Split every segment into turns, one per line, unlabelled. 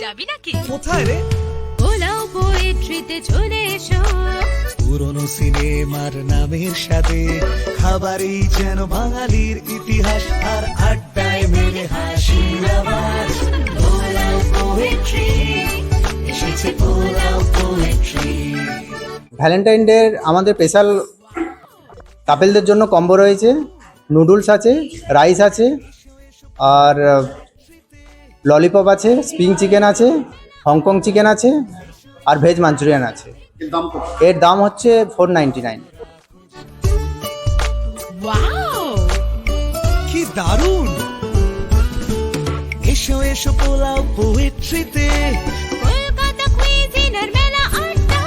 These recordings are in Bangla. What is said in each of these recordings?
যাবি নাকি?
কোথায় রে?
পোলাও পোয়েট্রিতে চলে এসো।
পুরনো সিনেমার নামের সাথে খাবারই যেন বাঙালির ইতিহাস, আর আড্ডায় মেরে হাসি আবার। পোলাও পোয়েট্রি এসেছে, পোলাও পোয়েট্রি।
ভ্যালেন্টাইন ডে আমাদের স্পেশাল কাপেলদের জন্য কম্বো রয়েছে। নুডলস আছে, রাইস আছে, আর ললিপপ আছে, স্প্রিং চিকেন আছে, হংকং চিকেন আছে, আর ভেজ মাঞ্চুরিয়ান আছে। এর দাম হচ্ছে 499।
ওয়াও,
কি দারুণ! এসো এসো পোলাও পোয়েট্রিতে,
কলকাতা কুইজিনের মেলা আড্ডা।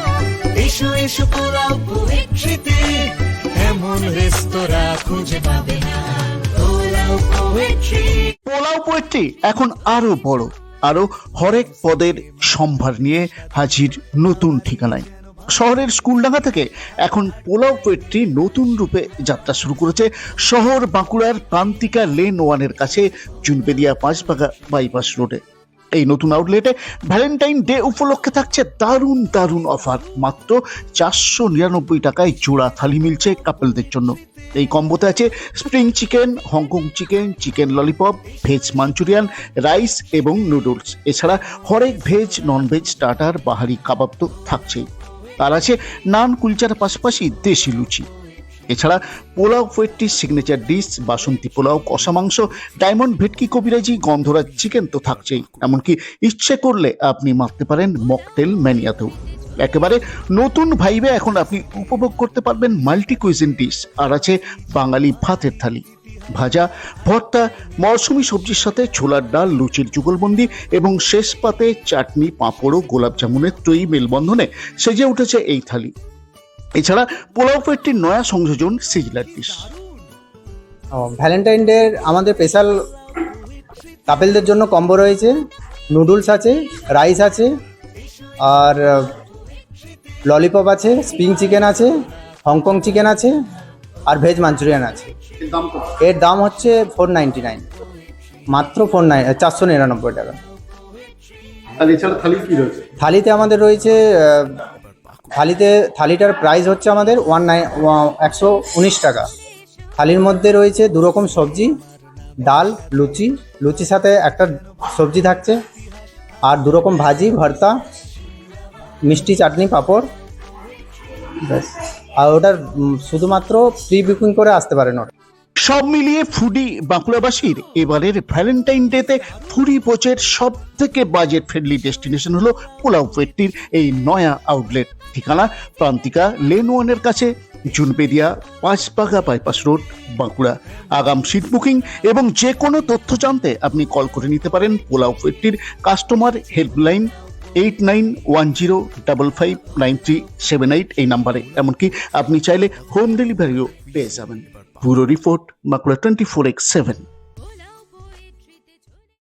এসো এসো পোলাও পোয়েট্রিতে, এমন রেস্তোরাঁ খুঁজে পাবে না। পোলাও পোয়েট্রি।
পোলাও পোয়েট্রি এখন আরো বড়, আরো হরেক পদের সম্ভার নিয়ে হাজির নতুন ঠিকানায়। শহরের স্কুলডাঙ্গা থেকে এখন পোলাও পোয়েট্রি নতুন রূপে যাত্রা শুরু করেছে শহর বাঁকুড়ার প্রান্তিকা লেন 1-এর কাছে চুনবেদিয়া 5 বাইপাস রোডে। এই নতুন আউটলেটে ভ্যালেন্টাইন ডে উপলক্ষে থাকছে দারুণ দারুণ অফার। মাত্র 499 টাকায় জোড়া থালি মিলছে কাপলদের জন্য। এই কম্বোতে আছে spring chicken, Hong Kong chicken, chicken lollipop, veg Manchurian, rice এবং নুডলস। এছাড়া হরেক ভেজ নন ভেজ স্টার্টার, বাহারি কাবাব তো থাকছেই। আর আছে নান কুলচার পাশাপাশি দেশি লুচি। এছাড়া পোলাও পোয়েট্রির সিগনেচার ডিশ বাসন্তী পোলাও, কষা মাংস, ডায়মন্ড ভেটকি কবিরাজি, গন্ধরাজ চিকেন তো থাকছেই। এমনকি ইচ্ছে করলে আপনি মারতে পারেন মকটেল ম্যানিয়াতেও। একেবারে নতুন ভাইবে এখন আপনি উপভোগ করতে পারবেন মাল্টি কুইজিন ডিশ। আর আছে বাঙালি ভাতের থালি, ভাজা, ভর্তা, মরশুমি সবজির সাথে ছোলার ডাল, লুচির যুগলবন্দি এবং শেষ পাতে চাটনি, পাঁপড় ও গোলাপ জামুনের ত্রয়ী মেলবন্ধনে সেজে উঠেছে এই থালি। এছাড়া পোলাও পোয়েট্রির নয়া সংযোজন সিজলার ডিশ।
ভ্যালেন্টাইন ডে আমাদের স্পেশাল কাপেলদের জন্য কম্বো রয়েছে। নুডলস আছে, রাইস আছে, আর ললিপপ আছে, স্প্রিং চিকেন আছে, হংকং চিকেন আছে, আর ভেজ মাঞ্চুরিয়ান আছে। এর দাম হচ্ছে 499, মাত্র 499 টাকা।
আর এছাড়া থালি কি রয়েছে?
থালিতে আমাদের রয়েছে থালিটার প্রাইস হচ্ছে আমাদের 119 টাকা। থালির মধ্যে রয়েছে 2 রকম সবজি, ডাল, লুচির সাথে একটা সবজি থাকছে, আর 2 রকম ভাজি, ভর্তা, মিষ্টি, চাটনি, পাঁপড়, ব্যাস। আর ওটার শুধুমাত্র প্রি বুকিং করে আসতে পারেন ওটা।
সব মিলিয়ে ফুডি বাঁকুড়াবাসীর এবারের ভ্যালেন্টাইন ডেতে ফুডি পোচের সব থেকে বাজেট ফ্রেন্ডলি ডেস্টিনেশন হলো পোলাও পোয়েট্রির এই নয়া আউটলেট। ঠিকানা প্রান্তিকা লেন 1-এর কাছে, চুনবেদিয়া 5 বাইপাস রোড, বাঁকুড়া। আগাম সিট বুকিং এবং যে কোনো তথ্য জানতে আপনি কল করে নিতে পারেন পোলাও পোয়েট্রির কাস্টমার হেল্পলাইন 8910559378 এই নাম্বারে। এমনকি আপনি চাইলে হোম ডেলিভারিও পেয়ে যাবেন। Bureau report, Bankura 24x7।